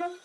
अस्सलाम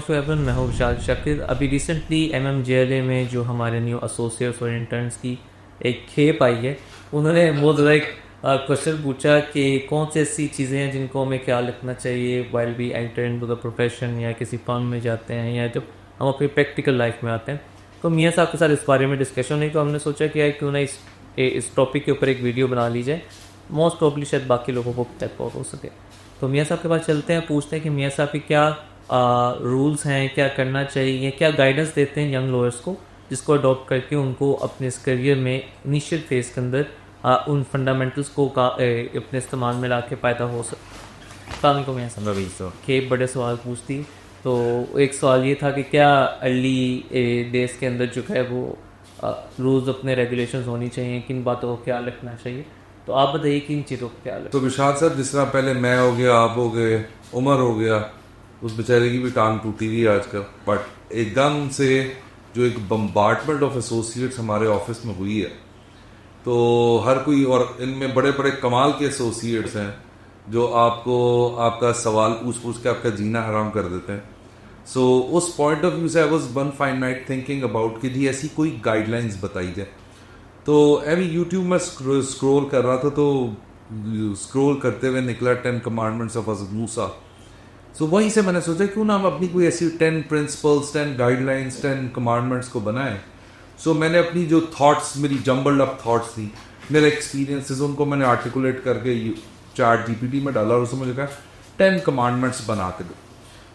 वालेकुम, मैं हूँ विशाल शकीर। अभी रिसेंटली MMJLA में जो हमारे न्यू एसोसिएट्स और इंटर्न्स की एक खेप आई है, उन्होंने बहुत ज़्यादा एक क्वेश्चन पूछा कि कौन सी ऐसी चीज़ें हैं जिनको हमें ख्याल रखना चाहिए while we enter into the profession, या किसी फर्म में जाते हैं, या जब हम अपनी प्रैक्टिकल लाइफ में आते हैं। तो मियाँ साहब के साथ इस बारे में डिस्कशन हुई, तो हमने सोचा कि यार क्यों ना इस टॉपिक के ऊपर एक वीडियो बना ली जाए। मोस्ट प्रॉब्ली शायद बाकी लोगों को हेल्प हो सके। तो मियाँ साहब के पास चलते हैं, पूछते हैं कि मियाँ साहब की क्या रूल्स हैं, क्या करना चाहिए, क्या गाइडेंस देते हैं यंग लॉयर्स को, जिसको अडॉप्ट करके उनको अपने इस करियर में इनिशियल फेज़ के अंदर उन फंडामेंटल्स को अपने इस्तेमाल में ला के पैदा हो सके। को मैं समझ के बड़े सवाल पूछती। तो एक सवाल ये था कि क्या अर्ली डेज के अंदर जो है वो रूल्स अपने रेगुलेशंस होनी चाहिए, किन बातों का ख्याल रखना चाहिए। तो आप बताइए किन चीज़ों का ख्याल रखें। तो विशाल सर, जिस तरह पहले मैं हो गया, आप हो गए, उमर हो गया, उस बेचारे की भी टांग टूटी हुई है आजकल, बट एकदम से जो एक बम्बार्टमेंट ऑफ एसोसिएट्स हमारे ऑफिस में हुई है, तो हर कोई, और इनमें बड़े बड़े कमाल के एसोसिएट्स हैं जो आपको आपका सवाल पूछ पूछ के आपका जीना हराम कर देते हैं। सो उस पॉइंट ऑफ व्यू से I was one fine night thinking about कि जी ऐसी कोई गाइडलाइंस बताई जाए। तो अभी यूट्यूब में स्क्रोल कर रहा था, तो स्क्रोल करते हुए निकला 10 कमांडमेंट्स ऑफ हज़रत मूसा। सो वहीं से मैंने सोचा क्यों ना हम अपनी कोई ऐसी 10 प्रिंसिपल्स, 10 गाइडलाइंस, 10 कमांडमेंट्स को बनाएं। सो मैंने अपनी जो थॉट्स, मेरी जम्बल्ड अप थॉट्स थी, मेरे एक्सपीरियंसेस, उनको मैंने आर्टिकुलेट करके चैट GPT में डाला और उसमें मुझे कहा 10 कमांडमेंट्स बना के दो।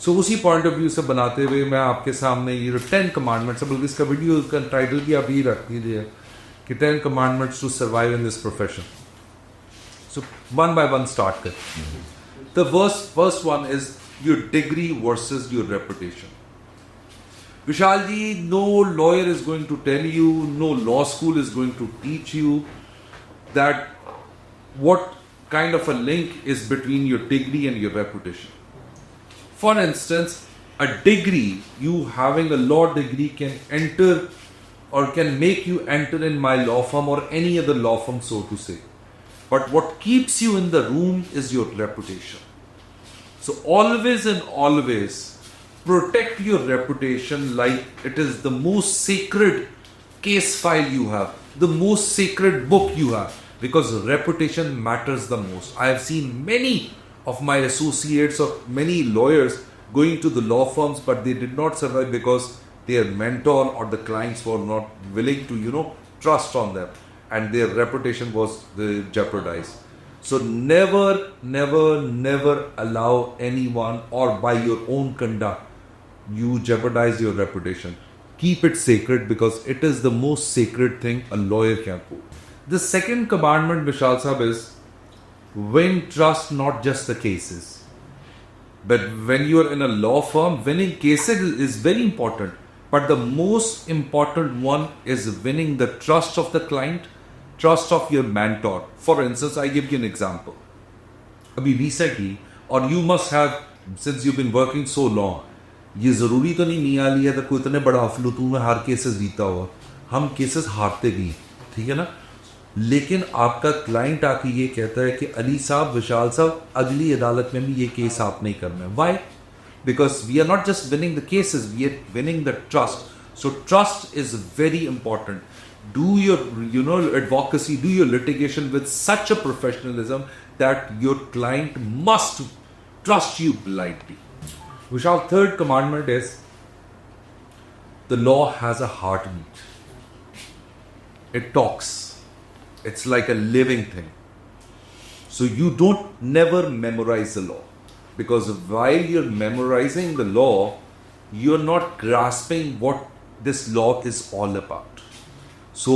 सो उसी पॉइंट ऑफ व्यू से बनाते हुए मैं आपके सामने ये जो 10 कमांडमेंट्स है, बल्कि इसका वीडियो का टाइटल भी आप ये रख दीजिए कि 10 commandments to survive in this profession. So one by one start कर। The first one is your degree versus your reputation. Vishal ji, no lawyer is going to tell you, no law school is going to teach you that what kind of a link is between your degree and your reputation. For instance, a degree, you having a law degree can enter or can make you enter in my law firm or any other law firm, so to say. But what keeps you in the room is your reputation. So always and always protect your reputation like it is the most sacred case file you have, the most sacred book you have, because reputation matters the most. I have seen many of my associates or many lawyers going to the law firms, but they did not survive because their mentor or the clients were not willing to, trust on them, and their reputation was jeopardized. So never, never, never allow anyone, or by your own conduct you jeopardize your reputation. Keep it sacred because it is the most sacred thing a lawyer can do. The second commandment, Vishal Sahab, is win trust, not just the cases. But when you are in a law firm, winning cases is very important. But the most important one is winning the trust of the client, trust of your mentor. For instance, I give you an example. Abhi recently, or you must have, since you've been working so long, ये ज़रूरी तो नहीं मियाँ अली है तो कोई इतने बड़ा हफलतू में हर केसेस जीता हुआ, हम केसेस हारते भी हैं, ठीक है ना। लेकिन आपका क्लाइंट आके ये कहता है कि अली साहब, विशाल साहब, अगली अदालत में भी ये केस आप नहीं करना है। Why? Because we are not just winning the cases, we are winning the trust. So trust is very important. Do your advocacy, do your litigation with such a professionalism that your client must trust you blindly. Vishal, third commandment is the law has a heartbeat. It talks. It's like a living thing. So you don't never memorize the law, because while you're memorizing the law, you're not grasping what this law is all about. So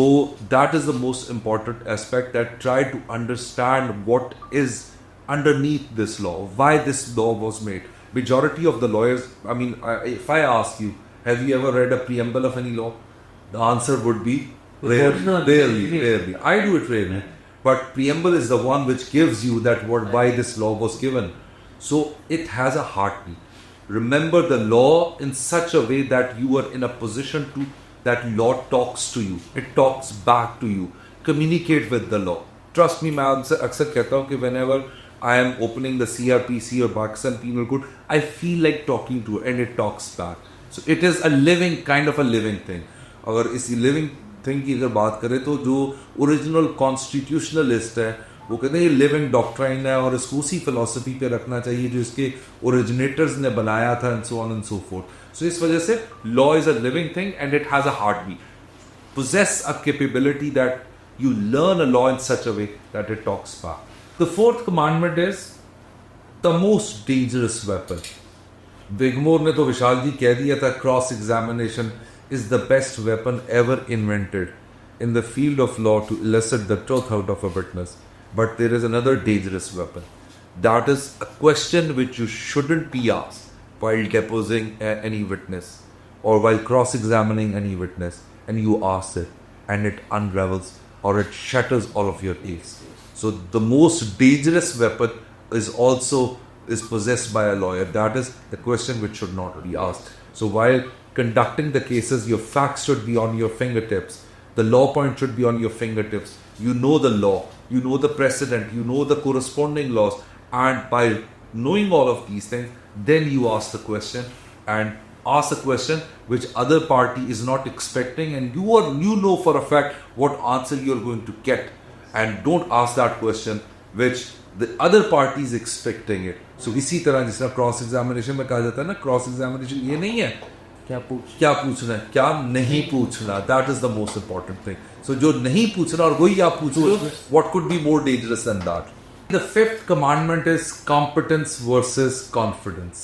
that is the most important aspect, that try to understand what is underneath this law, why this law was made. Majority of the lawyers, if I ask you, have you ever read a preamble of any law? The answer would be rarely. I do it rarely. But preamble is the one which gives you that why this law was given. So it has a heartbeat. remember the law in such a way that you are in a position to, that law talks to you, it talks back to you. Communicate with the law. Trust me, मैं आपसे अक्सर कहता हूँ कि whenever I am opening the CRPC or Pakistan Penal Code, I feel like talking to it and it talks back. So it is a living, kind of a living thing. अगर इस living thing की अगर बात करें तो जो original constitutionalist है वो कहते हैं ये लिविंग डॉक्ट्राइन है और इसको उसी फिलॉसफी पे रखना चाहिए जो इसके ओरिजिनेटर्स ने बनाया था and so on and so forth. So इस वजह से law is a living thing and it has a heartbeat. possess a capability that you learn a law in such a way that it talks back. The fourth commandment is the most dangerous weapon. Wigmore ने तो विशाल जी कह दिया था cross examination is the best weapon ever invented in the field of law to elicit the truth out of a witness. But there is another dangerous weapon. That is a question which you shouldn't be asked while deposing any witness or while cross-examining any witness, and you ask it and it unravels or it shatters all of your case. So the most dangerous weapon is possessed by a lawyer. That is the question which should not be asked. So while conducting the cases, your facts should be on your fingertips. The law point should be on your fingertips. You know the law, you know the precedent, you know the corresponding laws, and by knowing all of these things, then you ask the question, and ask a question which other party is not expecting, and you know for a fact what answer you're going to get, and don't ask that question which the other party is expecting it. So इसी तरह जिस तरह cross examination में कहा जाता है ना, cross examination ये नहीं है क्या पूछना है, क्या नहीं पूछना. That is the most important thing. So जो नहीं पूछना और वही आप पूछो, what could be more dangerous than that. The fifth commandment is competence versus confidence.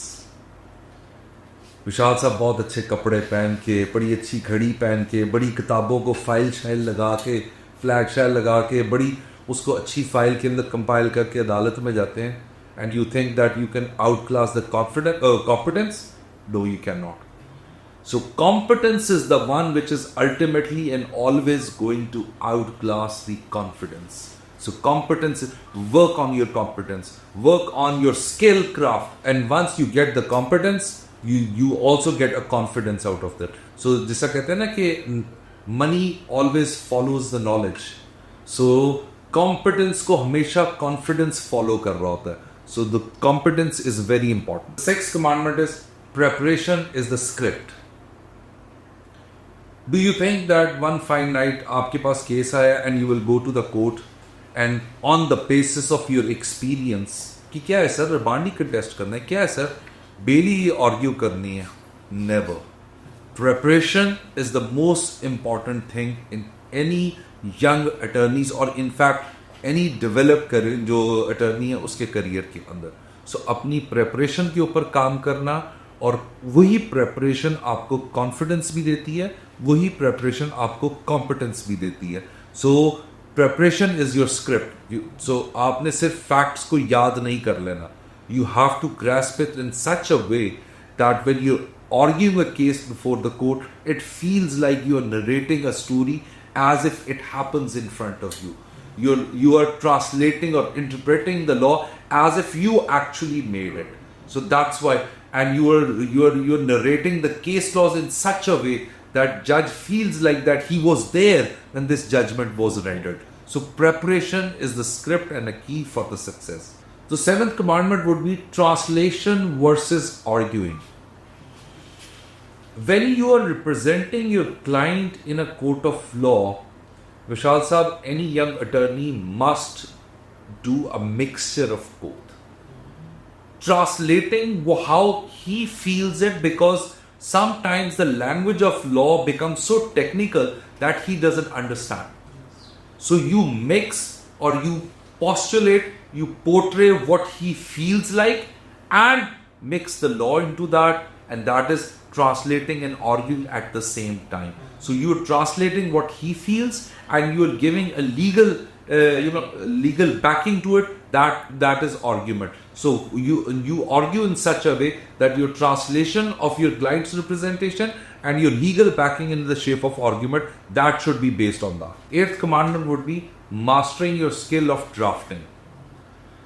Vishal साहब बहुत अच्छे कपड़े पहन के, बड़ी अच्छी घड़ी पहन के, बड़ी किताबों को फाइल शाइल लगा के, फ्लैग शाइल लगा के, बड़ी उसको अच्छी फाइल के अंदर कंपाइल करके अदालत में जाते हैं. And you think that you can outclass the competence. No, you can not. So competence is the one which is ultimately and always going to outclass the confidence. So competence is, work on your competence, work on your skill craft, and once you get the competence, you also get a confidence out of that. So जैसा कहते हैं ना कि money always follows the knowledge. So competence को हमेशा confidence follow कर रहा होता है. So the competence is very important. The sixth commandment is preparation is the script. Do you think that one fine night आपके पास केस आया and you will go to the court and on the basis of your experience कि क्या है sir, remand ही contest करना है, क्या है sir, बेली argue करनी है? Never. Preparation is the most important thing in any young attorneys or in fact any developed career जो attorney है उसके करियर के अंदर. So अपनी preparation के ऊपर काम करना, और वही प्रेपरेशन आपको कॉन्फिडेंस भी देती है, वही प्रेपरेशन आपको कॉम्पिटेंस भी देती है. So preparation is your script. So आपने सिर्फ फैक्ट्स को याद नहीं कर लेना. You have to grasp it in such a way that when you arguing a case before the court, it feels like you are narrating a story as if it happens in front of you. You are translating or interpreting the law as if you actually made it. So that's why, and you are narrating the case laws in such a way that judge feels like that he was there when this judgment was rendered. So preparation is the script and a key for the success. The seventh commandment would be translation versus arguing. When you are representing your client in a court of law, Vishal Saab, any young attorney must do a mixture of both. Translating how he feels it, because sometimes the language of law becomes so technical that he doesn't understand. So you mix or you postulate, you portray what he feels like and mix the law into that, and that is translating and arguing at the same time. So you're translating what he feels and you're giving a legal backing to it. That is argument. So you argue in such a way that your translation of your client's representation and your legal backing in the shape of argument, that should be based on that. Eighth commandment would be mastering your skill of drafting.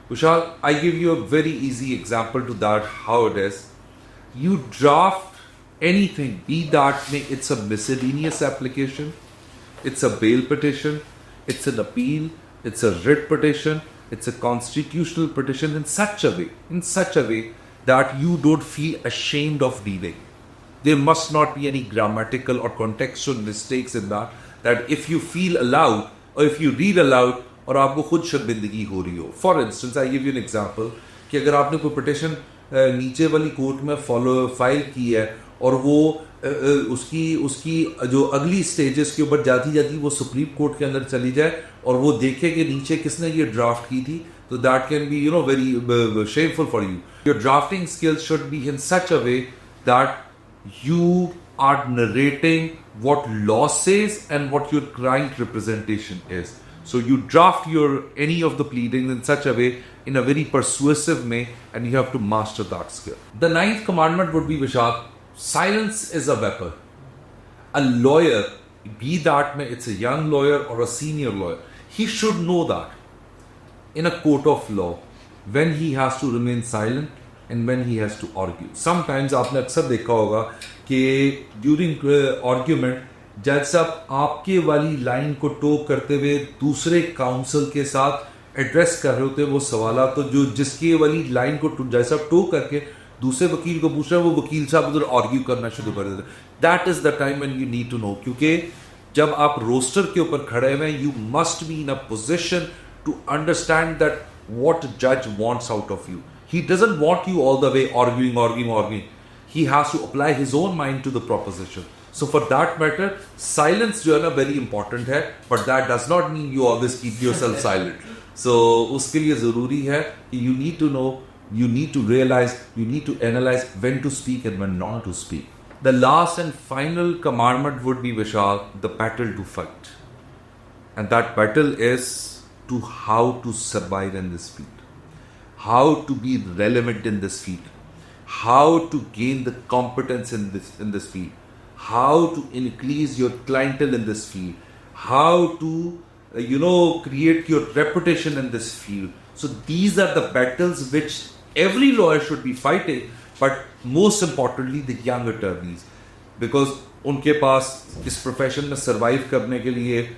Vishal, I give you a very easy example to that, how it is. you draft anything, be that it's a miscellaneous application, it's a bail petition, it's an appeal, it's a writ petition, it's a constitutional petition in such a way that you don't feel ashamed of reading. There must not be any grammatical or contextual mistakes in that if you feel aloud or if you read aloud और आपको खुद शर्मिंदगी हो रही हो. For instance I give you an example कि अगर आपने कोई पिटिशन नीचे वाली कोर्ट में फाइल की है और वो उसकी जो अगली स्टेजेस के ऊपर जाती जाती वो सुप्रीम कोर्ट के अंदर चली जाए और वो देखे कि नीचे किसने ये ड्राफ्ट की थी, तो that can be very shameful for you. Your drafting skills should be in such a way that you are narrating what law says and what your client representation is. So you draft any of the pleadings in such a way, in a very persuasive way, and you have to master that skill. The 9th commandment would be, Vishal, silence is a weapon. A lawyer, be that it's a young lawyer or a senior lawyer, he should know that in a court of law when he has to remain silent and when he has to argue. Sometimes आपने अक्सर देखा होगा कि during argument जज साहब आपके वाली line को टो करते हुए दूसरे काउंसिल के साथ एड्रेस कर रहे होते हैं वो सवाल, तो जो जिसकी वाली लाइन को जज साहब टो करके दूसरे वकील को पूछ रहे हैं वो वकील साहब उधर आर्ग्यू करना शुरू कर देते हैं. That is the time when you need to know, क्योंकि जब आप रोस्टर के ऊपर खड़े हुए you must be in a position to understand that what जज wants out of you. He doesn't want you all the way arguing. He has to apply his own mind to the proposition. So for that matter, silence जो है ना very important है, but that does not mean you always keep yourself silent. So उसके लिए ज़रूरी है कि you need to know, you need to realize, you need to analyze when to speak and when not to speak. The last and final commandment would be, Vishal, the battle to fight. And that battle is to how to survive in this field. How to be relevant in this field, how to gain the competence in this field, how to increase your clientele in this field, how to create your reputation in this field. So these are the battles which every lawyer should be fighting, but most importantly the young attorneys, because उनके पास इस profession में survive करने के लिए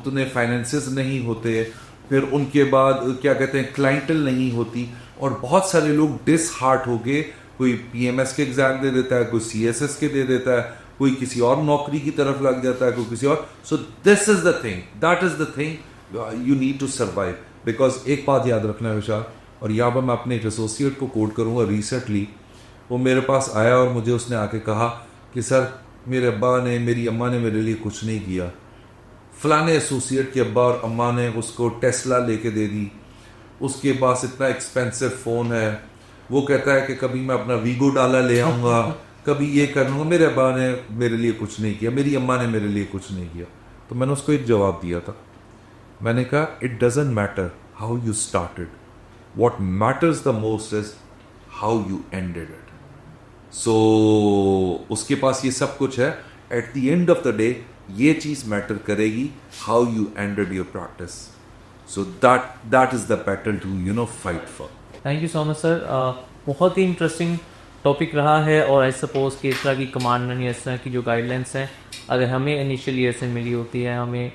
उतने finances नहीं होते, फिर उनके बाद क्या कहते हैं क्लाइंटल नहीं होती, और बहुत सारे लोग डिसहार्ट हो गए. कोई पीएमएस के एग्जाम दे देता है, कोई सीएसएस के दे देता है, कोई किसी और नौकरी की तरफ लग जाता है, कोई किसी और. So this is the thing, that is the thing you need to survive. Because एक बात याद रखना है विशाल, और यहाँ पर मैं अपने एक एसोसिएट को कोट करूँगा. रिसेंटली वो मेरे पास आया और मुझे उसने आके कहा कि सर मेरे अब्बा ने मेरी अम्मा ने मेरे लिए कुछ नहीं किया. फलाने एसोसिएट के अब्बा और अम्मा ने उसको टेस्ला लेके दे दी, उसके पास इतना एक्सपेंसिव फ़ोन है, वो कहता है कि कभी मैं अपना वीगो डाला ले आऊँगा, कभी ये कर लूँगा. मेरे अब्बा ने मेरे लिए कुछ नहीं किया, मेरी अम्मा ने मेरे लिए कुछ नहीं किया. तो मैंने उसको एक जवाब दिया था. मैंने कहा it doesn't matter how you started, what matters the most is how you ended it. So उसके पास ये सब कुछ है. At the end of the day ये चीज़ मैटर करेगी, how you ended your practice. So that is the battle to fight for. Thank you so much sir. बहुत ही इंटरेस्टिंग टॉपिक रहा है, और आई सपोज कि इस तरह की कमांडमेंट या इस तरह की जो गाइडलाइंस हैं अगर हमें इनिशियल ईयर से मिली होती है, हमें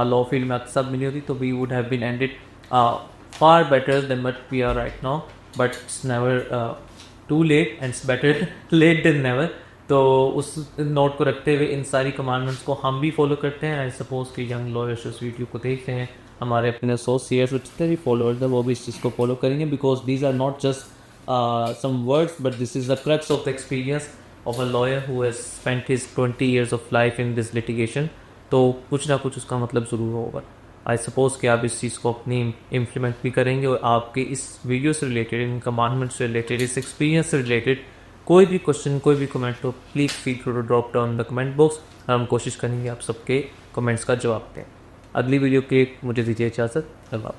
लॉ फील्ड में सब मिली होती, तो we would have been ended far better than what we are right now. But it's never too late and it's better late than never. तो उस नोट को रखते हुए इन सारी कमांडमेंट्स को हम भी फॉलो करते हैं. आई सपोज कि यंग लॉयर्स इस वीडियो को देख रहे हैं, हमारे अपने एसोसिएट्स जितने भी फॉलोअर्स हैं वो भी इस चीज़ को फॉलो करेंगे, because these are not just some words but this is the crux of the experience of a lawyer who has spent his 20 years of life in this litigation. तो कुछ ना कुछ उसका मतलब ज़रूर होगा. आई सपोज कि आप इस चीज़ को अपनी इम्प्लीमेंट भी करेंगे, और आपके इस वीडियो से रिलेटेड, इन कमांडमेंट से रिलेटेड, इस एक्सपीरियंस से रिलेटेड कोई भी क्वेश्चन, कोई भी कमेंट हो, please feel free to drop down the comment box. हम कोशिश करेंगे आप सबके कमेंट्स का जवाब दें. अगली वीडियो के मुझे दीजिए इजाज़त. अल्लाह.